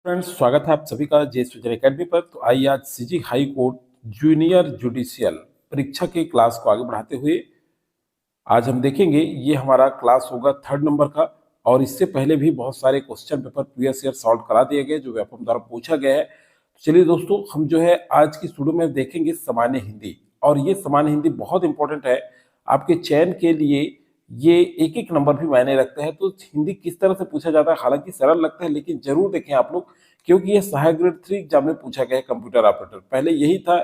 Friends, स्वागत है आप सभी का जे सुजन एकेडमी पर। तो आइए आज CG high court junior judicial परीक्षा के क्लास को आगे बढ़ाते हुए आज हम देखेंगे। ये हमारा क्लास होगा 3rd नंबर का और इससे पहले भी बहुत सारे question paper previous year solve करा दिए गए जो व्यापम द्वारा पूछा गया है। चलिए दोस्तों, हम जो है आज की स्टूडियो में देखेंगे सामान्य हिंदी, और ये सामान्य हिंदी बहुत इंपॉर्टेंट है आपके चयन के लिए। ये एक एक नंबर भी मायने रखता है। तो हिंदी किस तरह से पूछा जाता है, हालांकि सरल लगता है लेकिन जरूर देखें आप लोग, क्योंकि ये सहायक ग्रेड 3 एग्जाम में पूछा गया है कंप्यूटर ऑपरेटर। पहले यही था,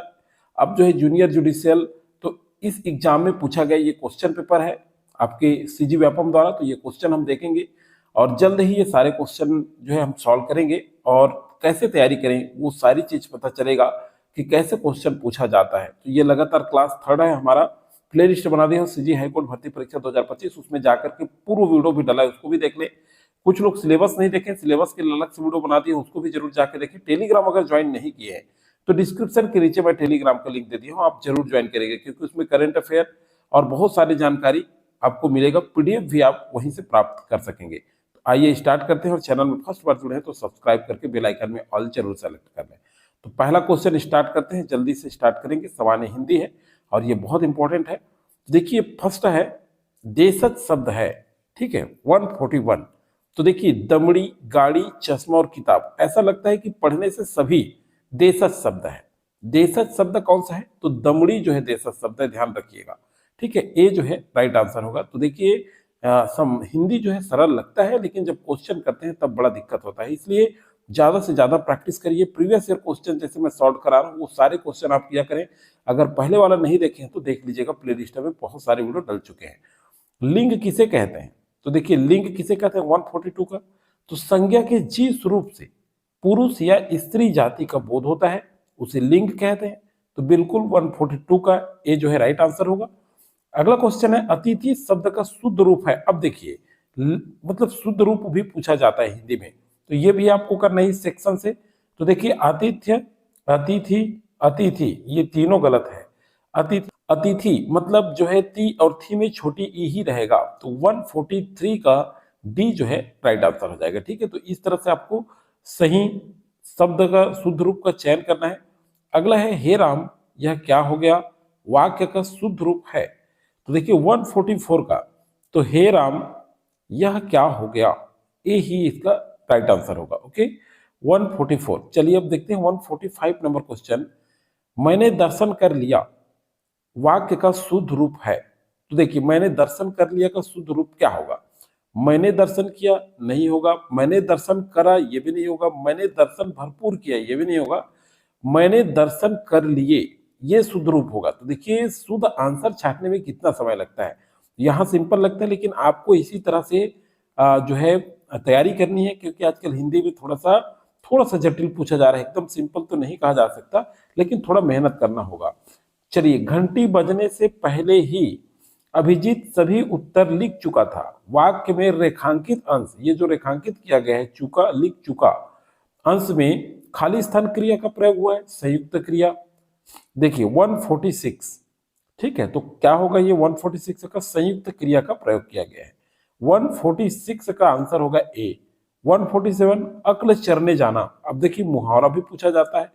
अब जो है जूनियर जुडिशियल, तो इस एग्जाम में पूछा गया ये क्वेश्चन पेपर है आपके सीजी व्यापम द्वारा। तो ये क्वेश्चन हम देखेंगे और जल्द ही ये सारे क्वेश्चन जो है हम सॉल्व करेंगे, और कैसे तैयारी करें वो सारी चीज पता चलेगा कि कैसे क्वेश्चन पूछा जाता है। तो ये लगातार क्लास 3rd है हमारा। प्ले लिस्ट बना दी है सीजी हाईकोर्ट भर्ती परीक्षा 2025, उसमें जाकर के पूर्व वीडियो भी डाला है, उसको भी देख ले। कुछ लोग सिलेबस नहीं देखें, सिलेबस के अलग से वीडियो बना दिए, उसको भी जरूर जाकर देखें। टेलीग्राम अगर ज्वाइन नहीं किए हैं तो डिस्क्रिप्शन के नीचे मैं टेलीग्राम का लिंक दे दिया हूँ, आप जरूर ज्वाइन करेंगे, क्योंकि उसमें करंट अफेयर और बहुत सारी जानकारी आपको मिलेगा। पीडीएफ भी आप वहीं से प्राप्त कर सकेंगे। तो आइए स्टार्ट करते हैं, और चैनल में फर्स्ट बार जुड़े हैं तो सब्सक्राइब करके बेल आइकन में ऑल जरूर सेलेक्ट कर लें। तो पहला क्वेश्चन स्टार्ट करते हैं, जल्दी से स्टार्ट करेंगे। सामान्य हिंदी है और ये बहुत इंपॉर्टेंट है। देखिए फर्स्ट है देशज शब्द है, ठीक है, 141। तो देखिए दमड़ी, गाड़ी, चश्मा और किताब, ऐसा लगता है कि पढ़ने से सभी देशज शब्द है। देशज शब्द कौन सा है? तो दमड़ी जो है देशज शब्द है, ध्यान रखिएगा, ठीक है। ए जो है राइट आंसर होगा। तो देखिए हिंदी जो है सरल लगता है, लेकिन जब क्वेश्चन करते हैं तब बड़ा दिक्कत होता है, इसलिए ज्यादा से ज्यादा प्रैक्टिस करिए। प्रीवियस ईयर क्वेश्चन जैसे मैं सॉल्व करा रहा हूँ वो सारे क्वेश्चन आप किया करें। अगर पहले वाला नहीं देखे हैं तो देख लीजिएगा, प्ले लिस्ट में बहुत सारे वीडियो डल चुके हैं। लिंग किसे कहते हैं? तो देखिए लिंग किसे कहते हैं 142 का, तो संज्ञा के जिस रूप से पुरुष या स्त्री जाति का बोध होता है उसे लिंग कहते हैं। तो बिल्कुल 142 का ए जो है राइट आंसर होगा। अगला क्वेश्चन है अतिथि शब्द का शुद्ध रूप है। अब देखिए मतलब शुद्ध रूप भी पूछा जाता है हिंदी में, तो ये भी आपको करना है इस सेक्शन से। तो देखिए आतिथ्य, अतिथि, अतिथि, ये तीनों गलत है। अतिथि, अतिथि मतलब जो है ती और थी में छोटी ई ही रहेगा, तो 143 का डी जो है राइट आंसर हो जाएगा, ठीक है। तो इस तरह से आपको सही शब्द का शुद्ध रूप का चयन करना है। अगला है हे राम, यह क्या हो गया? वाक्य का शुद्ध रूप है। तो देखिए 144 का, तो हे राम यह क्या हो गया, ए ही इसका राइट आंसर होगा, ओके। 144। चलिए अब देखते हैं 145 नंबर क्वेश्चन। मैंने दर्शन कर लिया वाक्य का शुद्ध रूप है। तो देखिए मैंने दर्शन कर लिया का शुद्ध रूप क्या होगा? मैंने दर्शन किया नहीं होगा, मैंने दर्शन करा ये भी नहीं होगा, मैंने दर्शन भरपूर किया ये भी नहीं होगा, मैंने दर्शन कर लिए ये शुद्ध रूप होगा। तो देखिए शुद्ध आंसर छाटने में कितना समय लगता है, यहाँ सिंपल लगता है, लेकिन आपको इसी तरह से जो है तैयारी करनी है, क्योंकि आजकल हिंदी में थोड़ा सा जटिल पूछा जा रहा है। एकदम सिंपल तो नहीं कहा जा सकता, लेकिन थोड़ा मेहनत करना होगा। चलिए घंटी बजने से पहले ही अभिजीत सभी उत्तर लिख चुका था। वाक्य में रेखांकित अंश, ये जो रेखांकित किया गया है चुका, लिख चुका, अंश में खाली स्थान क्रिया का प्रयोग हुआ है, संयुक्त क्रिया। देखिए 146, ठीक है, तो क्या होगा? ये 146 का संयुक्त क्रिया का प्रयोग किया गया है। 146 का आंसर होगा ए। 147 अक्ल चरने जाना। अब देखिए मुहावरा भी पूछा जाता है,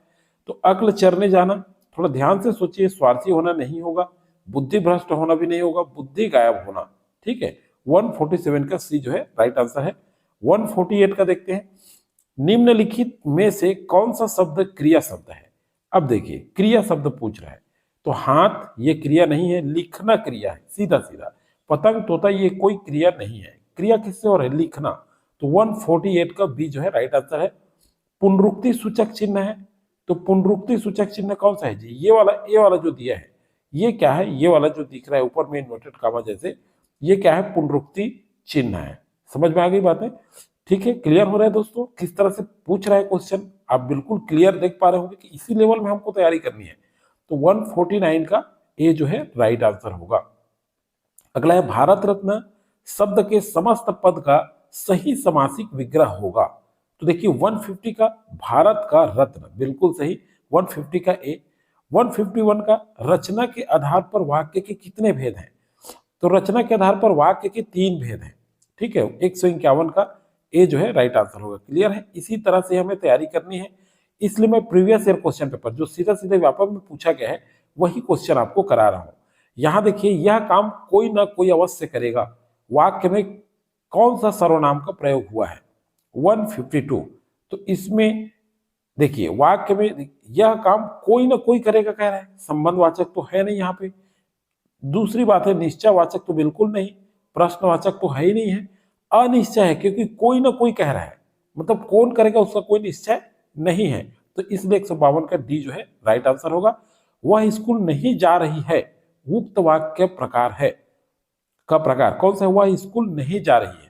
तो अक्ल चरने जाना, थोड़ा ध्यान से सोचिए, स्वार्थी होना नहीं होगा, बुद्धि भ्रष्ट होना भी नहीं होगा, बुद्धि गायब होना, ठीक है। 147 का सी जो है राइट आंसर है। 148 का देखते हैं, निम्नलिखित में से कौन सा शब्द क्रिया शब्द है? अब देखिए क्रिया शब्द पूछ रहा है, तो हाथ ये क्रिया नहीं है, लिखना क्रिया है, सीधा सीधा। पतंग तोता ये कोई क्रिया नहीं है, क्रिया किससे हो रहा है? लिखना। तो 148 का बी जो है राइट आंसर है। पुनरुक्ति सूचक चिन्ह है, तो पुनरुक्ति सूचक चिन्ह कौन सा है जी? ये वाला, ए वाला जो दिया है, ये क्या है? ये वाला जो दिख रहा है ऊपर में इन्वर्टेड कामा जैसे, ये क्या है? पुनरुक्ति चिन्ह है। समझ में आ गई बातें? ठीक है, क्लियर हो रहा है दोस्तों किस तरह से पूछ रहा है क्वेश्चन? आप बिल्कुल क्लियर देख पा रहे होंगे कि इसी लेवल में हमको तैयारी करनी है। तो 149 का ए जो है राइट आंसर होगा। अगला है भारत रत्न शब्द के समस्त पद का सही समासिक विग्रह होगा। तो देखिए 150 का भारत का रत्न बिल्कुल सही, 150 का ए। 151 का रचना के आधार पर वाक्य के कितने भेद हैं? तो रचना के आधार पर वाक्य के 3 भेद हैं, ठीक है। 151 का ए जो है राइट आंसर होगा। क्लियर है? इसी तरह से हमें तैयारी करनी है, इसलिए मैं प्रीवियस ईयर क्वेश्चन पेपर जो सीधा सीधे व्यापक में पूछा गया है वही क्वेश्चन आपको करा रहा हूं। यहां देखिए, यह काम कोई ना कोई अवश्य करेगा, वाक्य में कौन सा सर्वनाम का प्रयोग हुआ है? 152। तो इसमें देखिए वाक्य में यह काम कोई ना कोई करेगा कह रहा है, संबंधवाचक तो है नहीं यहाँ पे। दूसरी बात है, निश्चयवाचक तो बिल्कुल नहीं, प्रश्नवाचक तो है ही नहीं है, अनिश्चय है क्योंकि कोई ना कोई कह रहा है, मतलब कौन करेगा उसका कोई निश्चय नहीं है। तो इसलिए 152 का डी जो है राइट आंसर होगा। वह स्कूल नहीं जा रही है, उक्त वाक्य प्रकार है, का प्रकार कौन सा है? वह स्कूल नहीं जा रही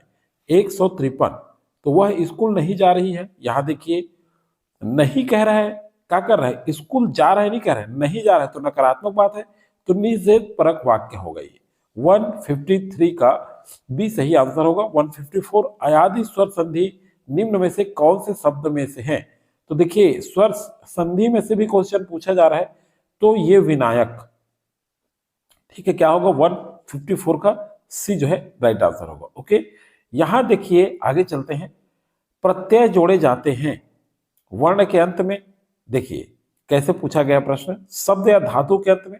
है। 153, तो वह स्कूल नहीं जा रही है, यहां देखिए नहीं कह रहा है, क्या कर रहा है? स्कूल जा रहा है नहीं कह रहा है, नहीं जा रहा है तो नकारात्मक बात है, तो निषेध परक वाक्य हो गई। 153 का बी सही आंसर होगा। 154, अयादि स्वर संधि निम्न में से कौन से शब्द में से है? तो देखिए स्वर संधि में से भी क्वेश्चन पूछा जा रहा है, तो ये विनायक, ठीक है, क्या होगा? 154 का सी जो है राइट आंसर होगा। ओके, यहां देखिए आगे चलते हैं। प्रत्यय जोड़े जाते हैं वर्ण के अंत में। देखिए कैसे पूछा गया प्रश्न, शब्द या धातु के अंत में।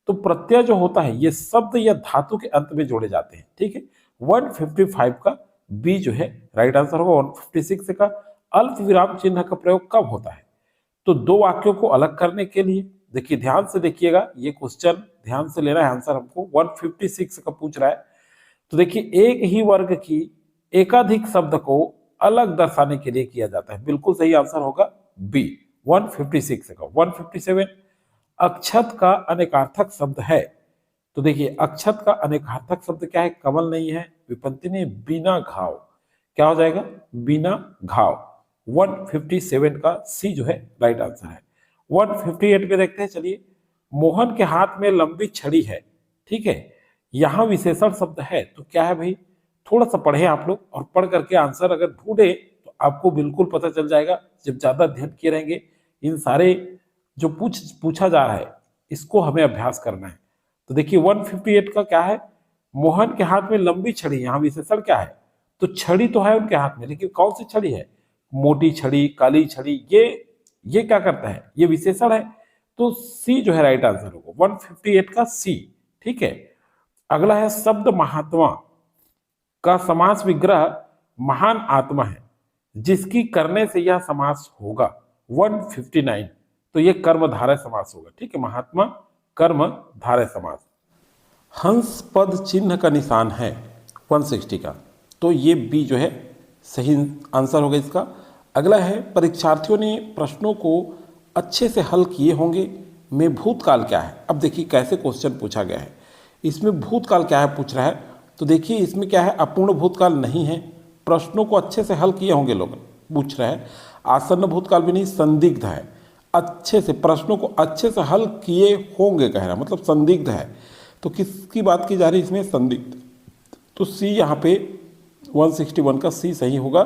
तो प्रत्यय जो होता है ये शब्द या धातु के अंत में जोड़े जाते हैं, ठीक है। 155 का बी जो है राइट आंसर होगा। 156 का अल्प विराम चिन्ह का प्रयोग कब होता है? तो दो वाक्यों को अलग करने के लिए। देखिए ध्यान से देखिएगा, ये क्वेश्चन ध्यान से लेना है आंसर हमको। 156 का पूछ रहा है, तो देखिए एक ही वर्ग की एकाधिक शब्द को अलग दर्शाने के लिए किया जाता है। बिल्कुल सही आंसर होगा बी 156 का। 157, अक्षत का अनेकार्थक शब्द है। तो देखिए अक्षत का अनेकार्थक शब्द क्या है? कमल नहीं है, विपंति नहीं, बिना घाव। क्या हो जाएगा? बिना घाव। 157 का सी जो है राइट आंसर है। 158 पे देखते हैं, चलिए। मोहन के हाथ में लंबी छड़ी है, ठीक है, यहां विशेषण शब्द है, तो क्या है भाई? थोड़ा सा पढ़े आप लोग, और पढ़ करके आंसर अगर ढूंढे तो आपको बिल्कुल पता चल जाएगा। जब ज्यादा अध्ययन किए रहेंगे, इन सारे जो पूछा जा रहा है इसको हमें अभ्यास करना है। तो देखिए 158 का क्या है? मोहन के हाथ में लंबी छड़ी, यहाँ विशेषण क्या है? तो छड़ी तो है उनके हाथ में, लेकिन कौन सी छड़ी है? मोटी छड़ी, काली छड़ी, ये क्या करता है? ये विशेषण है, तो सी जो है राइट आंसर होगा। 158 का सी, ठीक है। अगला है शब्द महात्मा का समास विग्रह महान आत्मा है, जिसकी करने से यह समास होगा। 159, तो ये कर्मधारय समास होगा, ठीक है। महात्मा कर्मधारय समास। हंस पद चिन्ह का निशान है 160 का, तो ये बी जो है सही आंसर होगा इसका। अगला है परीक्षार्थियों ने प्रश्नों को अच्छे से हल किए होंगे में भूतकाल क्या है? अब देखिए कैसे क्वेश्चन पूछा गया है। इसमें भूतकाल क्या है पूछ रहा है, तो देखिए इसमें क्या है? अपूर्ण भूतकाल नहीं है, प्रश्नों को अच्छे से हल किए होंगे लोग पूछ रहा है। आसन्न भूतकाल भी नहीं, संदिग्ध है, अच्छे से प्रश्नों को अच्छे से हल किए होंगे कह रहा है, मतलब संदिग्ध है। तो किसकी बात की जा रही है इसमें? संदिग्ध। तो सी यहाँ पे 161 का सी सही होगा।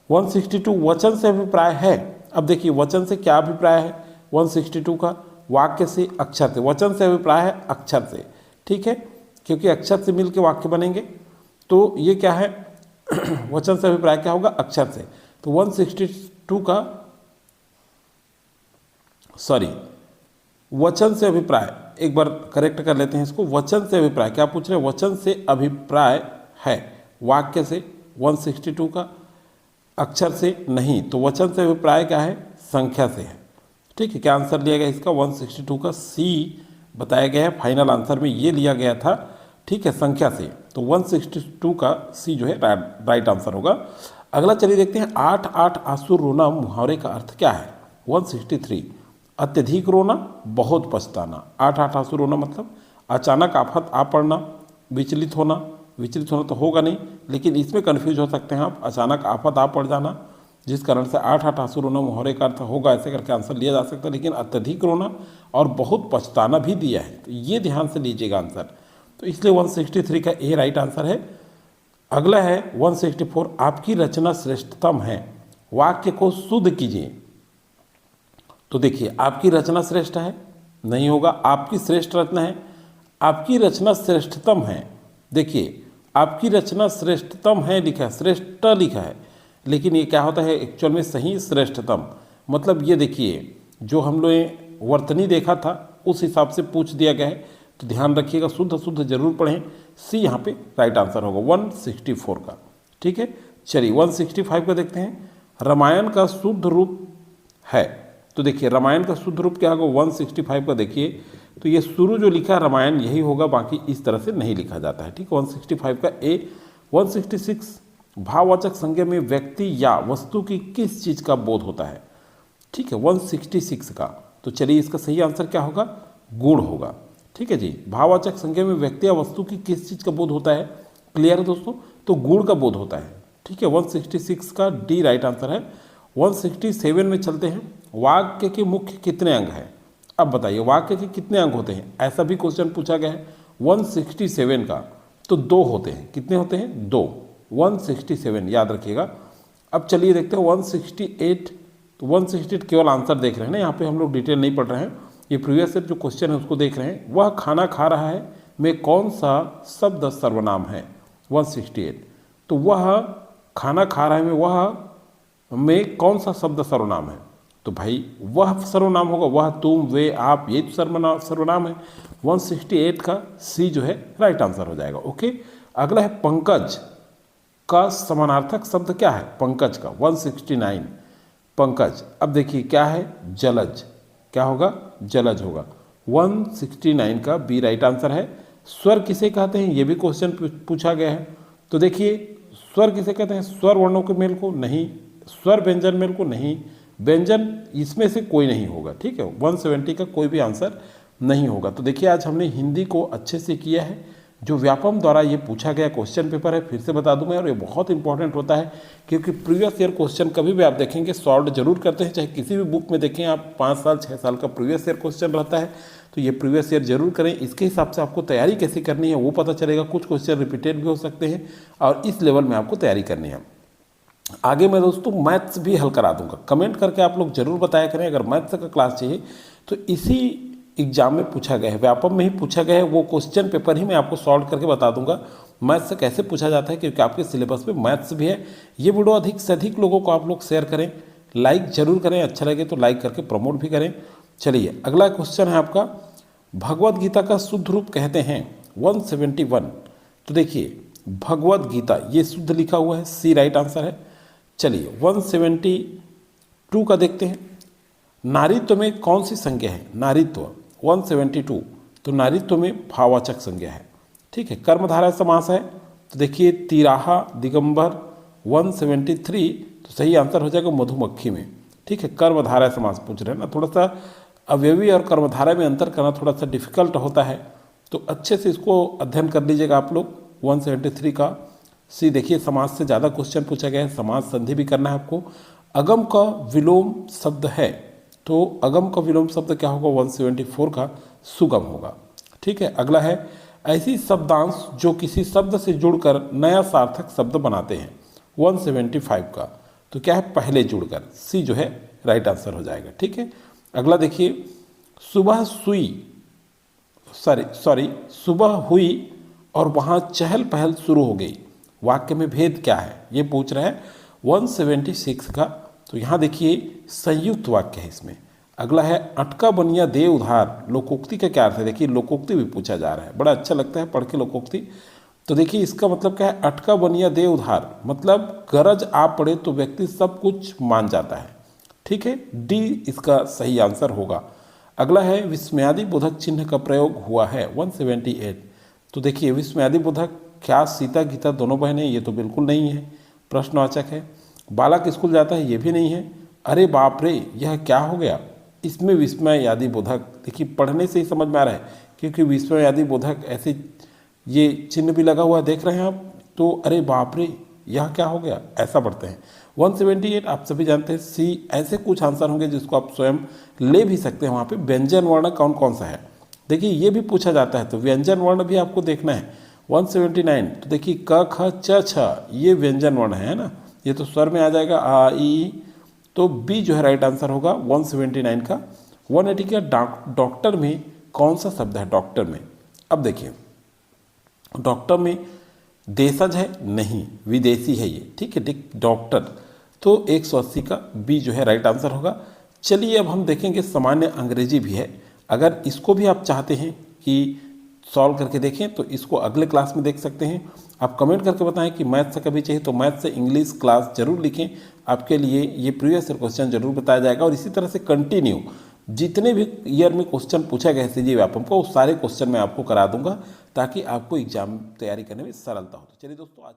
162 वचन से अभिप्राय है। अब देखिए वचन से क्या अभिप्राय है? 162 का वाक्य से, अक्षर से। वचन से अभिप्राय है अक्षर से, ठीक है, क्योंकि अक्षर से मिलकर वाक्य बनेंगे। तो ये क्या है? वचन से अभिप्राय क्या होगा? अक्षर से। तो 162 का वचन से अभिप्राय, एक बार करेक्ट कर लेते हैं इसको। वचन से अभिप्राय क्या पूछ रहे हैं? वचन से अभिप्राय है, वाक्य से 162 का, अक्षर से नहीं। तो वचन से अभिप्राय क्या है? संख्या से है, ठीक है। क्या आंसर लिया गया इसका? 162 का सी बताया गया है। फाइनल आंसर में ये लिया गया था, ठीक है, संख्या से। तो 162 का सी जो है राइट आंसर होगा। अगला चलिए देखते हैं। 8 आंसू रोना मुहावरे का अर्थ क्या है? 163 अत्यधिक रोना, बहुत पछताना। 8 आंसू रोना मतलब अचानक आफत आ पड़ना, विचलित होना तो होगा नहीं, लेकिन इसमें कन्फ्यूज हो सकते हैं आप। अचानक आफत आ पड़ जाना, जिस कारण से 8 आंसू रोना मुहावरे का अर्थ होगा, ऐसे करके आंसर लिया जा सकता है। लेकिन अत्यधिक रोना और बहुत पछताना भी दिया है, तो ये ध्यान से लीजिएगा आंसर। तो इसलिए 163 का ए राइट आंसर है। अगला है 164 आपकी रचना श्रेष्ठतम है, वाक्य को शुद्ध कीजिए। तो देखिए आपकी रचना श्रेष्ठ है नहीं होगा, आपकी श्रेष्ठ रचना है। आपकी रचना श्रेष्ठतम है, देखिए आपकी रचना श्रेष्ठतम है लिखा है, श्रेष्ठ लिखा है, लेकिन ये क्या होता है एक्चुअल में सही श्रेष्ठतम, मतलब ये देखिए जो हम लोग वर्तनी देखा था उस हिसाब से पूछ दिया गया है, तो ध्यान रखिएगा, शुद्ध शुद्ध जरूर पढ़ें। सी यहाँ पे राइट आंसर होगा 164 का। ठीक है, चलिए 165 का देखते हैं। रामायण का शुद्ध रूप है, तो देखिए रामायण का शुद्ध रूप क्या होगा 165 का। देखिए तो ये शुरू जो लिखा है रामायण यही होगा, बाकी इस तरह से नहीं लिखा जाता है। ठीक है, 165 का ए। 166 भाववाचक संज्ञा में व्यक्ति या वस्तु की किस चीज का बोध होता है। ठीक है, 166 का, तो चलिए इसका सही आंसर क्या होगा, गुण होगा। ठीक है जी, भाववाचक संज्ञा में व्यक्ति या वस्तु की किस चीज का बोध होता है, क्लियर है दोस्तों, तो गुण का बोध होता है। ठीक है, 166 का डी राइट आंसर है। 167 में चलते हैं। वाक्य के मुख्य कितने अंग हैं, अब बताइए वाक्य के कितने अंग होते हैं, ऐसा भी क्वेश्चन पूछा गया है 167 का, तो 2 होते हैं। कितने होते हैं, 2। 167 याद रखिएगा। अब चलिए देखते हैं 168, तो 168 केवल आंसर देख रहे हैं ना, यहाँ पे हम लोग डिटेल नहीं पढ़ रहे हैं, ये प्रीवियस ईयर जो क्वेश्चन है उसको देख रहे हैं। वह खाना खा रहा है में कौन सा शब्द सर्वनाम है, 168, तो वह खाना खा रहा है में वह में कौन सा शब्द सर्वनाम है, तो भाई वह सर्वनाम होगा, वह तुम वे आप, ये तो सर्वनाम है। 168 का सी जो है राइट आंसर हो जाएगा। ओके, अगला है पंकज का समानार्थक शब्द क्या है, पंकज का 169 पंकज। अब देखिए क्या है, जलज, क्या होगा, जलज होगा। 169 का बी राइट आंसर है। स्वर किसे कहते हैं, ये भी क्वेश्चन पूछा गया है, तो देखिए स्वर किसे कहते हैं, स्वर वर्णों के मेल को नहीं, स्वर व्यंजन मेल को नहीं, व्यंजन इसमें से कोई नहीं होगा। ठीक है, 170 का कोई भी आंसर नहीं होगा। तो देखिए आज हमने हिंदी को अच्छे से किया है, जो व्यापम द्वारा ये पूछा गया क्वेश्चन पेपर है, फिर से बता दूं मैं, और ये बहुत इंपॉर्टेंट होता है क्योंकि प्रीवियस ईयर क्वेश्चन कभी भी आप देखेंगे सॉल्व जरूर करते हैं, चाहे किसी भी बुक में देखें आप, 5 साल 6 साल का प्रीवियस ईयर क्वेश्चन रहता है, तो ये प्रीवियस ईयर जरूर करें। इसके हिसाब से आपको तैयारी कैसे करनी है वो पता चलेगा, कुछ क्वेश्चन रिपीटेड भी हो सकते हैं और इस लेवल में आपको तैयारी करनी है। आगे मैं दोस्तों मैथ्स भी हल करा दूंगा, कमेंट करके आप लोग जरूर बताया करें अगर मैथ्स का क्लास चाहिए, तो इसी एग्जाम में पूछा गया है, व्यापम में ही पूछा गया है, वो क्वेश्चन पेपर ही मैं आपको सॉल्व करके बता दूंगा मैथ्स से कैसे पूछा जाता है, क्योंकि आपके सिलेबस में मैथ्स भी है। ये वीडियो अधिक से अधिक लोगों को आप लोग शेयर करें, लाइक जरूर करें, अच्छा लगे तो लाइक करके प्रमोट भी करें। चलिए अगला क्वेश्चन है आपका, भगवद गीता का शुद्ध रूप कहते हैं 171, तो देखिए भगवद गीता ये शुद्ध लिखा हुआ है, सी राइट आंसर है। चलिए 172 का देखते हैं, नारीत्व में कौन सी संज्ञा है, नारीत्व 172, तो नारीत्व में भाववाचक संज्ञा है। ठीक है, कर्मधारय समास है, तो देखिए तिराहा दिगंबर 173, तो सही आंसर हो जाएगा मधुमक्खी में। ठीक है, कर्मधारय समास पूछ रहे हैं ना, थोड़ा सा अवयवी और कर्मधारय में अंतर करना थोड़ा सा डिफिकल्ट होता है, तो अच्छे से इसको अध्ययन कर लीजिएगा आप लोग। 173 का सी, देखिए समास से ज़्यादा क्वेश्चन पूछा गया है, समास संधि भी करना है आपको। अगम का विलोम शब्द है, तो अगम का विलोम शब्द क्या होगा, 174 का सुगम होगा। ठीक है, अगला है ऐसी शब्दांश जो किसी शब्द से जुड़कर नया सार्थक शब्द बनाते हैं, 175 का, तो क्या है, पहले जुड़कर, सी जो है राइट आंसर हो जाएगा। ठीक है, अगला देखिए, सुबह सुबह हुई और वहाँ चहल पहल शुरू हो गई, वाक्य में भेद क्या है, ये पूछ रहा है 176 का, तो यहाँ देखिए संयुक्त वाक्य है इसमें। अगला है अटका बनिया दे उधार, लोकोक्ति का क्या अर्थ है, देखिए लोकोक्ति भी पूछा जा रहा है, बड़ा अच्छा लगता है पढ़ के लोकोक्ति। तो देखिए इसका मतलब क्या है, अटका बनिया दे उधार, मतलब गरज आ पड़े तो व्यक्ति सब कुछ मान जाता है। ठीक है, डी इसका सही आंसर होगा। अगला है विस्मयादि बोधक चिन्ह का प्रयोग हुआ है 178, तो देखिए विस्मयादि बोधक, क्या सीता गीता दोनों बहनें, ये तो बिल्कुल नहीं है, प्रश्नवाचक है। बालक स्कूल जाता है, ये भी नहीं है। अरे बाप रे यह क्या हो गया, इसमें विस्मय आदि बोधक, देखिए पढ़ने से ही समझ में आ रहा है, क्योंकि विस्मय आदि बोधक ऐसे ये चिन्ह भी लगा हुआ है, देख रहे हैं आप, तो अरे बाप रे यह क्या हो गया, ऐसा पढ़ते हैं। 178 आप सभी जानते हैं, सी ऐसे कुछ आंसर होंगे जिसको आप स्वयं ले भी सकते हैं। वहाँ पे व्यंजन वर्ण कौन कौन सा है, देखिए ये भी पूछा जाता है, तो व्यंजन वर्ण भी आपको देखना है। 179, तो देखिए क ख च छ, ये व्यंजन वर्ण है ना, ये तो स्वर में आ जाएगा, आ ई, तो बी जो है राइट आंसर होगा 179 का। 180 का डॉक्टर में कौन सा शब्द है, डॉक्टर में, अब देखिए डॉक्टर में देशज है, नहीं विदेशी है ये। ठीक है, डॉक्टर, तो 180 का बी जो है राइट आंसर होगा। चलिए अब हम देखेंगे सामान्य अंग्रेजी भी है। अगर इसको भी आप चाहते हैं कि सॉल्व करके देखें तो इसको अगले क्लास में देख सकते हैं। आप कमेंट करके बताएं कि मैथ से कभी चाहिए तो मैथ से इंग्लिश क्लास जरूर लिखें। आपके लिए ये प्रीवियस ईयर क्वेश्चन जरूर बताया जाएगा और इसी तरह से कंटिन्यू जितने भी ईयर में क्वेश्चन पूछा गया है सीजी व्यापम को, उस सारे क्वेश्चन मैं आपको करा दूंगा ताकि आपको एग्जाम तैयारी करने में सरलता हो। तो चलिए दोस्तों आज